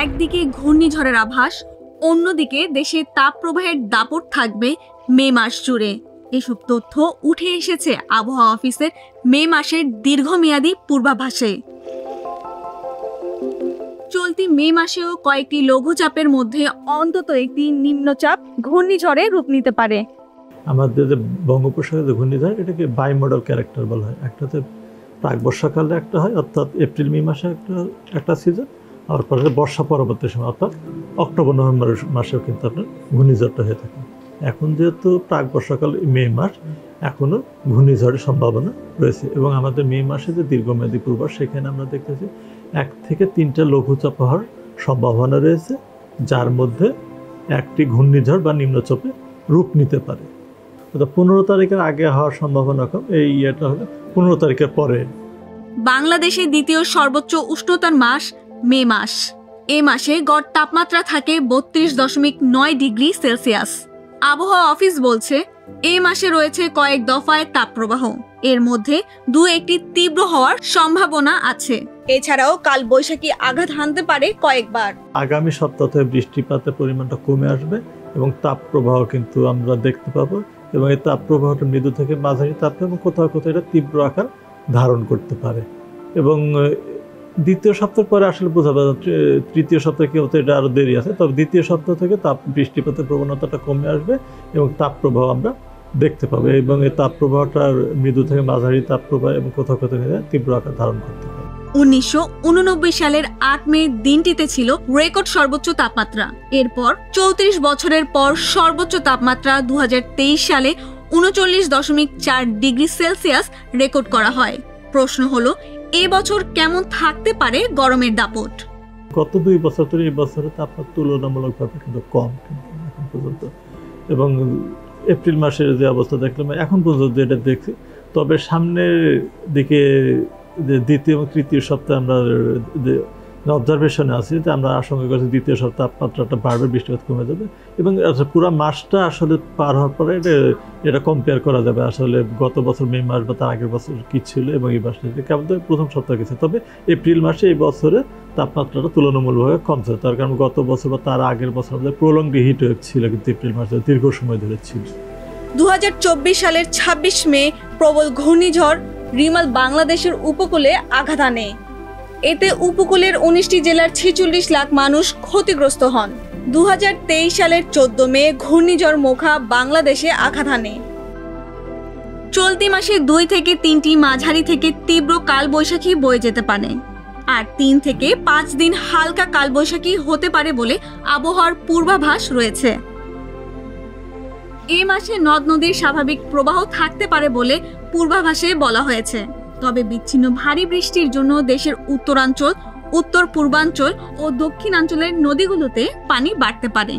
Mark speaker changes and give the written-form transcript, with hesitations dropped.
Speaker 1: একদিকে ঘূর্ণিঝড়ের আভাস, অন্যদিকে দেশে তাপপ্রবাহের দাপট থাকবে মে মাস জুড়ে। এসব তথ্য উঠে এসেছে আবহাওয়া অফিসের মে মাসের দীর্ঘমেয়াদী পূর্বাভাসে। চলতি মে মাসেও কয়েকটি লঘুচাপের মধ্যে অন্তত একটি নিম্নচাপ ঘূর্ণিঝড়ে রূপ নিতে পারে।
Speaker 2: আমাদের যে বঙ্গোপসাগরের ঘূর্ণিঝড়, এটাকে বাই-মডাল ক্যারেক্টার বলা হয়। একটাতে প্রাক বর্ষাকালে একটা হয়, অর্থাৎ এপ্রিল মে মাসে একটা সিজন, আর পরে বর্ষা পরবর্তী সময় অর্থাৎ অক্টোবর নভেম্বর মাসেও কিন্তু আপনার ঘূর্ণিঝড়টা হয়ে থাকে। এখন যেহেতু প্রাক বর্ষাকাল মে মাস, এখনও ঘূর্ণিঝড়ের সম্ভাবনা রয়েছে এবং আমাদের মে মাসে যে দীর্ঘমেয়াদী পূর্বাভাস, সেখানে আমরা দেখতেছি 1 থেকে 3টা লঘুচাপ হওয়ার সম্ভাবনা রয়েছে, যার মধ্যে একটি ঘূর্ণিঝড় বা নিম্নচাপে রূপ নিতে পারে। 15 তারিখের আগে হওয়ার সম্ভাবনা কম, এই ইয়েটা হলো 15 তারিখের পরে।
Speaker 1: বাংলাদেশে দ্বিতীয় সর্বোচ্চ উষ্ণতার মাস মে মাস। এ মাসে গড় তাপমাত্রা থাকে 32.9 ডিগ্রি সেলসিয়াস। আবহাওয়া অফিস বলছে এই মাসে রয়েছে কয়েক দফায় তাপপ্রবাহ, এর মধ্যে 2-1টি তীব্র হওয়ার সম্ভাবনা আছে। এছাড়াও কাল বৈশাখী আঘাত হানতে পারে কয়েকবার।
Speaker 2: আগামী সপ্তাহ থেকে বৃষ্টিপাতের পরিমাণটা কমে আসবে এবং তাপপ্রবাহ কিন্তু আমরা দেখতে পাবো এবং এই তাপপ্রবাহটা মৃদু থেকে মাঝারি তাপ এবং কোথাও কোথাও এটা তীব্র আকার ধারণ করতে পারে। এবং দ্বিতীয় সপ্তাহ পরে আসলে বোঝা যাবে, তৃতীয় সপ্তাহে কেউ তো এটা আরও দেরি আছে, তবে দ্বিতীয় সপ্তাহ থেকে বৃষ্টিপাতের প্রবণতাটা কমে আসবে এবং তাপপ্রবাহ আমরা দেখতে পাবো এবং এই তাপপ্রবাহটার মৃদু থেকে মাঝারি তাপপ্রবাহ এবং কোথাও কোথাও তীব্র আকার ধারণ করতে পারে।
Speaker 1: 1989 সালের 8 মে দিনটিতে ছিল রেকর্ড সর্বোচ্চ তাপমাত্রা। এরপর 34 বছরের পর সর্বোচ্চ তাপমাত্রা 2023 সালে 39.4 ডিগ্রি সেলসিয়াস রেকর্ড করা হয়। প্রশ্ন হলো, এবছর কেমন থাকতে পারে গরমের দাপট?
Speaker 2: গত 2 বছর ধরে এই বছরের তাপমাত্রা তুলনামূলকভাবে কিন্তু কম এখন পর্যন্ত, এবং এপ্রিল মাসের যে অবস্থা দেখলাম এখন পর্যন্ত যেটা দেখছি, তবে সামনের দিকে যে দ্বিতীয় এবং তৃতীয় সপ্তাহে আমরা যে অবজারভেশনে আছি, যে আমরা আশঙ্কা করছি দ্বিতীয় সপ্তাহে তাপমাত্রাটা বাড়বে, বৃষ্টিপাত কমে যাবে এবং পুরো মাসটা আসলে পার হওয়ার পরে এটা কম্পেয়ার করা যাবে আসলে গত বছর মে মাস বা তার আগের বছর কী ছিল এবং এই মাসে কেমন প্রথম সপ্তাহ গেছে। তবে এপ্রিল মাসে এই বছরে তাপমাত্রাটা তুলনামূলকভাবে কম ছিল, তার কারণ গত বছর বা তার আগের বছর আমাদের প্রলংড হিট ওয়েভ ছিল, কিন্তু এপ্রিল মাসে দীর্ঘ সময় ধরে ছিল।
Speaker 1: 2024 সালের 26 মে প্রবল ঘূর্ণিঝড় রিমাল বাংলাদেশের উপকূলে আঘাত আনে। এতে উপকূলের 19টি জেলার 46 লাখ মানুষ ক্ষতিগ্রস্ত হন। 2023 সালের 14 মে ঘূর্ণিঝড় মোখা বাংলাদেশে আঘাত হানে। চলতি মাসে 2 থেকে 3টি মাঝারি থেকে তীব্র কালবৈশাখী বয়ে যেতে পারে, আর 3 থেকে 5 দিন হালকা কালবৈশাখী হতে পারে বলে আবহাওয়ার পূর্বাভাস রয়েছে। এই মাসে নদ নদীর স্বাভাবিক প্রবাহ থাকতে পারে বলে পূর্বাভাসে বলা হয়েছে, তবে বিচ্ছিন্ন ভারী বৃষ্টির জন্য দেশের উত্তরাঞ্চল, উত্তর পূর্বাঞ্চল ও দক্ষিণাঞ্চলের নদীগুলোতে পানি বাড়তে পারে।